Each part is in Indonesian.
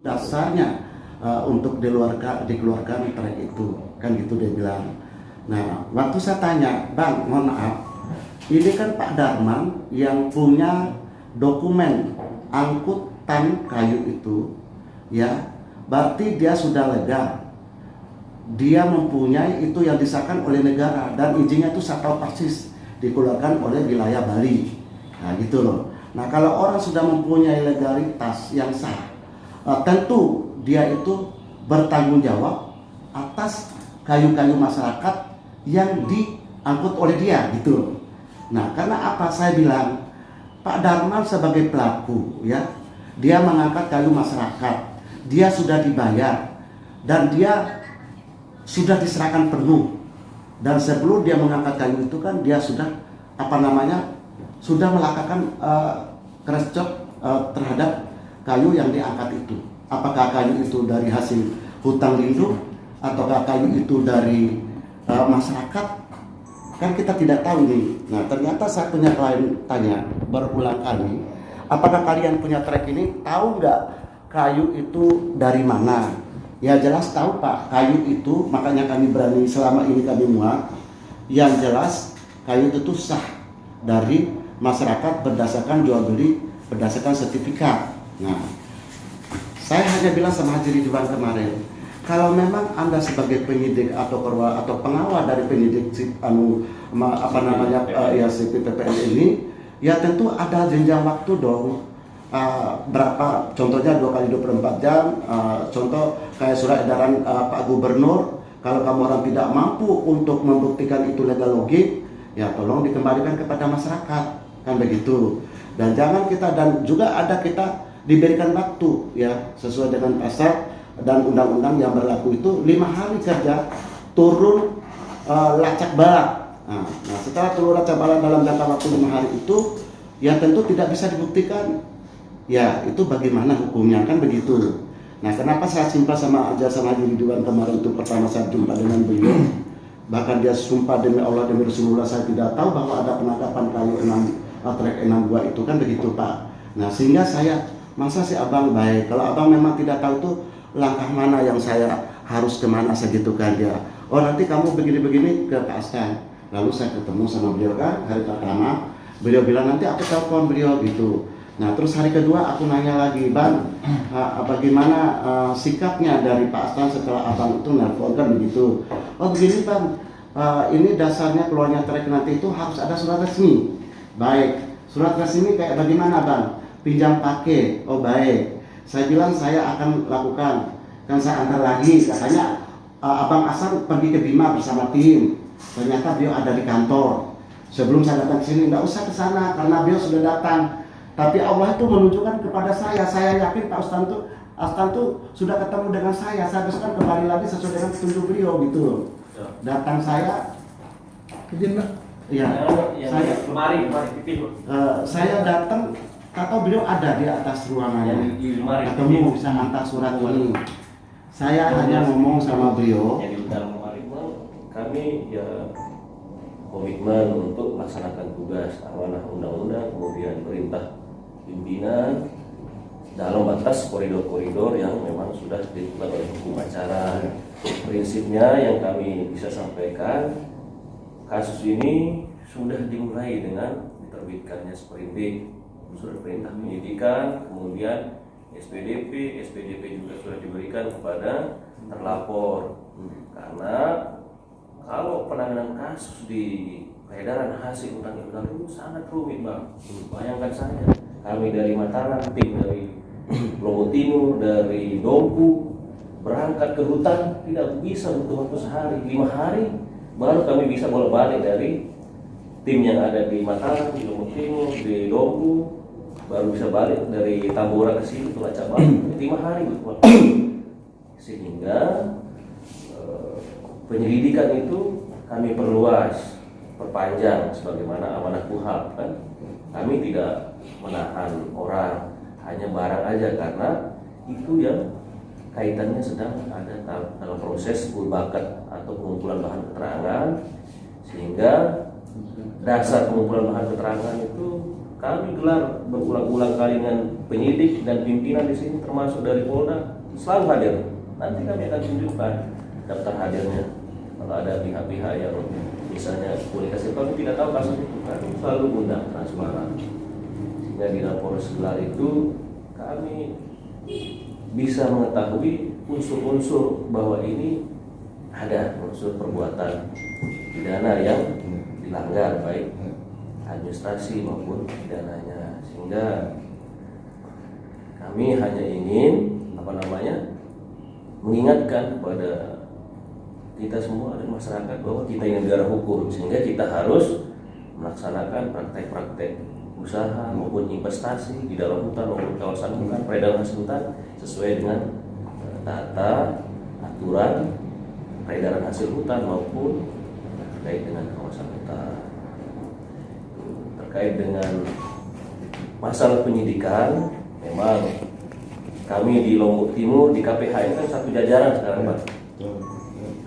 dasarnya untuk dikeluarkan trek itu, kan gitu dia bilang. Nah, waktu saya tanya, Bang, mohon maaf, ini kan Pak Darman yang punya dokumen angkutan kayu itu, ya, berarti dia sudah legal. Dia mempunyai itu yang disahkan oleh negara dan izinnya itu saya tahu persis dikeluarkan oleh wilayah Bali. Nah, gitu loh. Nah, kalau orang sudah mempunyai legalitas yang sah, tentu dia itu bertanggung jawab atas kayu-kayu masyarakat yang diangkut oleh dia, gitu loh. Nah, karena apa saya bilang Pak Darman sebagai pelaku, ya, dia mengangkat kayu masyarakat, dia sudah dibayar dan dia sudah diserahkan penuh. Dan sebelum dia mengangkat kayu itu kan dia sudah sudah melakukan cross-check terhadap kayu yang diangkat itu. Apakah kayu itu dari hasil hutang lindung ataukah kayu itu dari masyarakat? Kan kita tidak tahu nih. Nah, ternyata saya punya klien tanya berulang kali, apakah kalian punya trek ini, tahu nggak kayu itu dari mana? Ya jelas tahu Pak, kayu itu, makanya kami berani selama ini kami muat. Yang jelas kayu itu sah dari masyarakat berdasarkan jual beli, berdasarkan sertifikat. Nah, saya hanya bilang sama Haji Ridwan kemarin, kalau memang Anda sebagai penyidik atau pengawal dari penyidik CPPPN ini, ya tentu ada jenjang waktu dong. Berapa, contohnya 2 kali 24 jam, contoh kayak surat edaran Pak Gubernur, kalau kamu orang tidak mampu untuk membuktikan itu legal logik, ya tolong dikembalikan kepada masyarakat, kan begitu. Dan jangan kita, dan juga ada kita diberikan waktu, ya sesuai dengan pasal dan undang-undang yang berlaku itu 5 hari kerja turun lacak balak. Nah, setelah turun lacak balak dalam jangka waktu 5 hari itu, ya tentu tidak bisa dibuktikan. Ya, itu bagaimana hukumnya, kan begitu. Nah, kenapa saya simpel sama Haji Ridwan kemarin itu pertama saya jumpa dengan beliau. Bahkan dia sumpah demi Allah demi Rasulullah saya tidak tahu bahwa ada penangkapan kayu trek 62 itu, kan begitu Pak. Nah, sehingga saya, masa sih abang baik, kalau abang memang tidak tahu itu langkah mana yang saya harus kemana segitu kan dia. Oh, nanti kamu begini-begini ke Pak Askan. Lalu saya ketemu sama beliau kan hari pertama, beliau bilang nanti aku telepon beliau gitu. Nah, terus hari kedua aku nanya lagi, Bang, bagaimana sikapnya dari Pak Aslan setelah abang itu nelfon, kan begitu. Oh begini Bang, ini dasarnya keluarnya trek nanti itu harus ada surat resmi. Baik, surat resmi kayak bagaimana Bang? Pinjam pakai. Oh baik, saya bilang saya akan lakukan. Kan saya antar lagi, katanya Abang Aslan pergi ke Bima bersama tim. Ternyata beliau ada di kantor. Sebelum saya datang ke sini, nggak usah ke sana karena beliau sudah datang. Tapi Allah itu menunjukkan kepada saya yakin Pak Astan tuh sudah ketemu dengan saya besok kan kembali lagi sesuai dengan petunjuk beliau gitu loh. Datang saya, izin Mbak? Iya, saya datang, kata beliau ada di atas ruangannya, ketemu bisa antar surat ini. Saya hanya ngomong sama beliau. Kami ya komitmen untuk melaksanakan tugas amanah undang-undang, kemudian perintah pimpinan dalam batas koridor-koridor yang memang sudah ditentukan oleh hukum acara. Prinsipnya yang kami bisa sampaikan, kasus ini sudah dimulai dengan diterbitkannya sprindik, surat perintah penyidikan, kemudian SPDP juga sudah diberikan kepada terlapor. Karena kalau penanganan kasus di peredaran hasil utang ilegal itu sangat rumit Bang. Bayangkan saja, kami dari Mataram, tim dari Lombok Timur, dari Dompu berangkat ke hutan tidak bisa butuh waktu sehari, 5 hari baru kami bisa bolak-balik dari tim yang ada di Mataram, di Lombok Timur, di Dompu, baru bisa balik dari Tambora ke sini ke Lacabang 5 hari butuh waktu. Sehingga penyelidikan itu kami perluas, perpanjang sebagaimana amanah KUHAP kan. Kami tidak menahan orang, hanya barang aja karena itu yang kaitannya sedang ada dalam proses bakat atau pengumpulan bahan keterangan, sehingga dasar pengumpulan bahan keterangan itu kami gelar berulang-ulang kali dengan penyidik dan pimpinan di sini termasuk dari Polda selalu hadir. Nanti kami akan tunjukkan daftar hadirnya. Kalau ada pihak-pihak yang misalnya komunikasi kami tidak tahu kasus itu, kami selalu undang transparan. Sehingga di rapor gelar itu kami bisa mengetahui unsur-unsur bahwa ini ada unsur perbuatan pidana yang dilanggar baik administrasi maupun pidananya, sehingga kami hanya ingin mengingatkan kepada kita semua dan masyarakat bahwa kita ini negara hukum, sehingga kita harus melaksanakan praktek-praktek usaha maupun investasi di dalam hutan maupun kawasan hutan, peredaran hasil hutan sesuai dengan tata aturan peredaran hasil hutan maupun terkait dengan kawasan hutan. Terkait dengan masalah penyidikan, memang kami di Lombok Timur di KPH ini kan satu jajaran sekarang, Pak.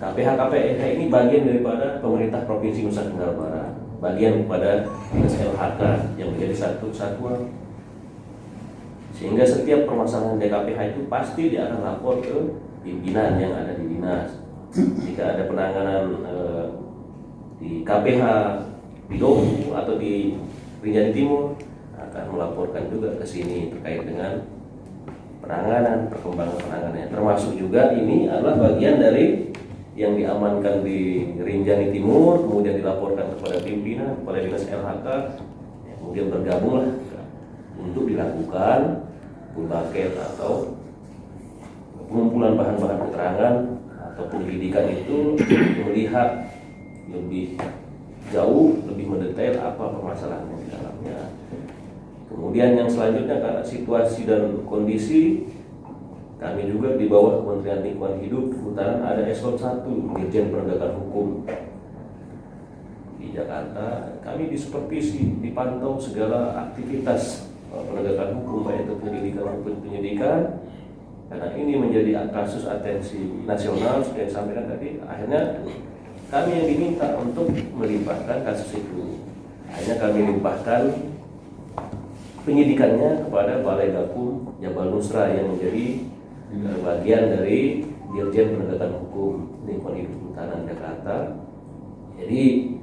KPH ini bagian daripada pemerintah Provinsi Nusa Tenggara Barat, bagian kepada Dinas LHK yang menjadi satu kesatuan. Sehingga setiap permasalahan di KPH itu pasti dia akan lapor ke pimpinan yang ada di dinas. Jika ada penanganan di KPH di Dohu atau di Rinjani Timur, akan melaporkan juga ke sini terkait dengan penanganan, perkembangan penanganannya. Termasuk juga ini adalah bagian dari yang diamankan di Rinjani Timur, kemudian dilaporkan kepada pimpinan, kepada Dinas LHK, kemudian bergabunglah untuk dilakukan bucket atau pengumpulan bahan-bahan keterangan atau penyelidikan itu, melihat lebih jauh, lebih mendetail apa permasalahannya di dalamnya. Kemudian yang selanjutnya, karena situasi dan kondisi, kami juga di bawah Kementerian Lingkungan Hidup Kehutanan ada eselon 1 Dirjen Penegakan Hukum di Jakarta. Kami disupervisi, dipantau segala aktivitas penegakan hukum, baik itu penyelidikan maupun penyidikan. Karena ini menjadi kasus atensi nasional, seperti yang disampaikan tadi, akhirnya kami yang diminta untuk melimpahkan kasus itu. Akhirnya kami limpahkan penyidikannya kepada Balai Gakum Jabal Nusra yang menjadi bagian dari Dirjen Penegakan Hukum Lingkungan Hidup Kehutanan Jakarta. Jadi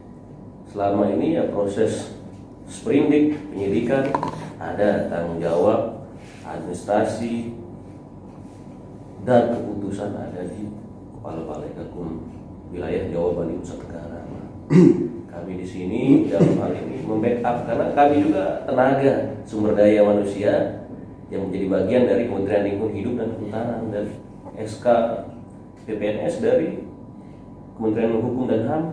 selama ini ya proses sprindik penyidikan ada tanggung jawab administrasi dan keputusan ada di Kepala Balai Gakum wilayah Jawa Bali Nusa Tenggara. Kami di sini dalam hal ini membackup karena kami juga tenaga sumber daya manusia yang menjadi bagian dari Kementerian Lingkungan Hidup dan Kehutanan dan SK PPNS dari Kementerian Hukum dan HAM,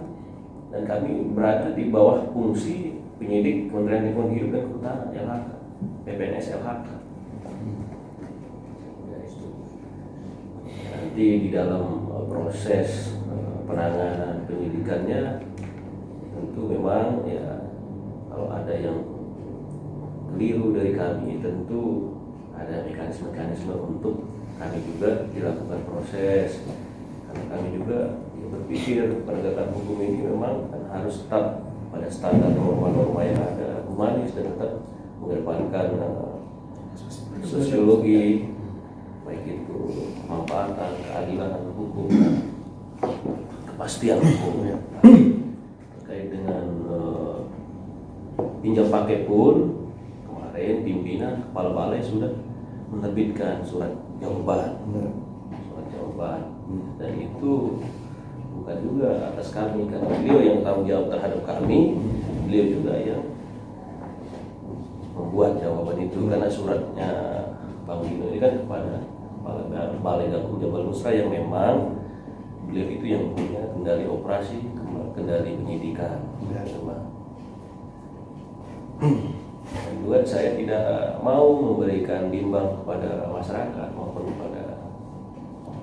dan kami berada di bawah fungsi penyidik Kementerian Lingkungan Hidup dan Kehutanan LHK, PPNS LHK. Nanti di dalam proses penanganan penyidikannya tentu memang ya kalau ada yang keliru dari kami, tentu ada mekanisme-mekanisme untuk kami juga dilakukan proses. Karena kami juga ya, berpikir penegakan hukum ini memang kan harus tetap pada standar norma-norma yang ada, humanis, dan tetap mengedepankan sosiologi, baik itu kemanfaatan, keadilan hukum, kepastian hukum. Terkait dengan pinjam pakai pun, kemarin pimpinan kepala balai sudah menerbitkan surat jawaban, dan itu bukan juga atas kami, karena beliau yang tanggung jawab terhadap kami, beliau juga yang membuat jawaban itu, karena suratnya Bang Dino ini kan kepada Balai Gakum Jabal Nusra yang memang beliau itu yang punya kendali operasi, kendali penyidikan. Dan juga saya tidak mau memberikan bimbang kepada masyarakat maupun kepada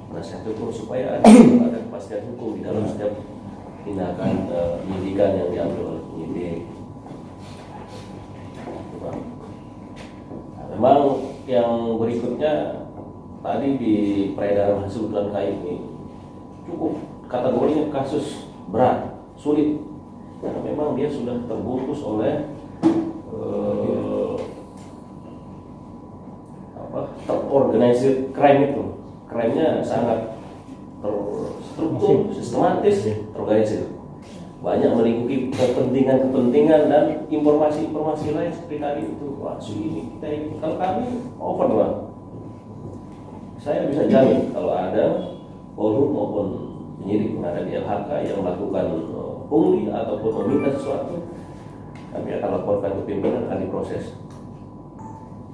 penasihat hukum supaya ada kepastian hukum di dalam setiap tindakan penyidikan yang diambil oleh penyidik. Nah, memang yang berikutnya tadi di peredaran hasil hutan kayu ini cukup kategorinya kasus berat, sulit, karena memang dia sudah terbungkus oleh terorganisir crime itu. Crime-nya sangat terstruktur, sistematis, terorganisir. Banyak melingkupi kepentingan-kepentingan dan informasi-informasi lain seperti tadi itu. Wah, ini kita ini. Kalau kami open Bang. Saya bisa jamin kalau ada Polhut maupun penyidik yang ada di LHK yang melakukan pungli ataupun meminta sesuatu, kami akan laporkan ke pimpinan, akan diproses.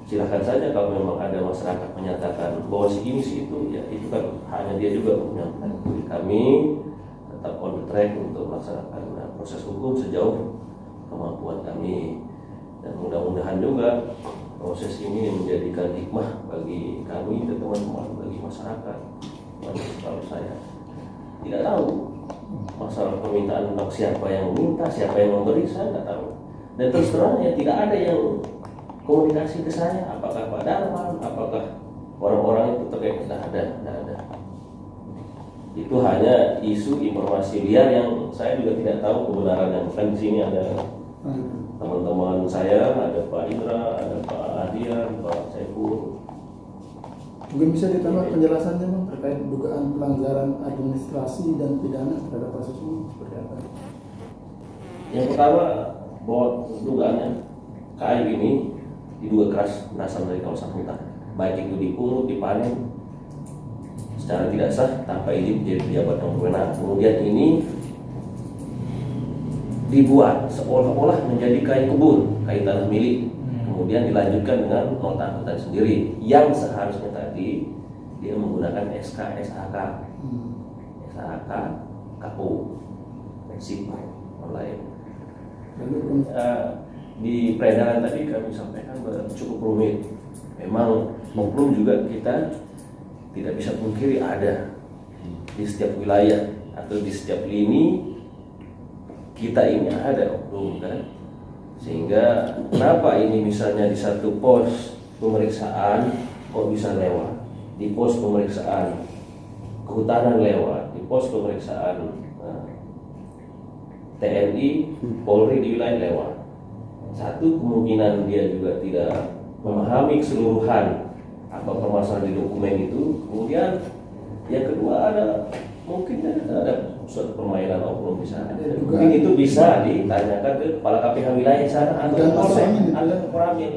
Silahkan saja kalau memang ada masyarakat menyatakan bahwa si ini si itu, ya itu kan hanya dia juga menyampaikan. Kami tetap on the track untuk melaksanakan proses hukum sejauh kemampuan kami, dan mudah-mudahan juga proses ini menjadikan hikmah bagi kami dan teman-teman, bagi masyarakat. Kalau saya tidak tahu masalah permintaan tentang siapa yang meminta, siapa yang memberi, saya tidak tahu. Dan terus terang ya tidak ada yang komunikasi ke saya, apakah Pak Darman, apakah orang-orang itu terkait, tidak ada. Itu hanya isu informasi liar yang saya juga tidak tahu kebenarannya. Bukan di sini ada teman-teman saya, ada Pak Indra, ada Pak Adian, Pak Saiful. Mungkin bisa ditambah penjelasannya Bang terkait dugaan pelanggaran administrasi dan pidana terhadap kasus ini seperti apa? Yang pertama, bahwa dugaannya kayu ini diduga keras berasal dari kawasan hutan, baik itu dipungut, dipanen secara tidak sah tanpa izin dari pejabat yang berwenang. Kemudian ini dibuat seolah-olah menjadi kayu kebun, kayu tanah milik. Kemudian dilanjutkan dengan nota angkutan sendiri yang seharusnya tadi dia menggunakan SK, SHK, SHK, KU, SIP online. Di peredaran tadi kami sampaikan cukup rumit. Memang oknum juga kita tidak bisa pungkiri ada di setiap wilayah atau di setiap lini kita ini ada oknum kan. Sehingga kenapa ini misalnya di satu pos pemeriksaan kok bisa lewat, di pos pemeriksaan kehutanan lewat, di pos pemeriksaan TNI, Polri di wilayah lewat. Satu, kemungkinan dia juga tidak memahami keseluruhan apa permasalahan di dokumen itu. Kemudian yang kedua mungkin ada suatu permainan oknum di sana. Mungkin itu bisa ditanyakan ke kepala KPH wilayah sana atau ke Polsek, ada ke Koramil.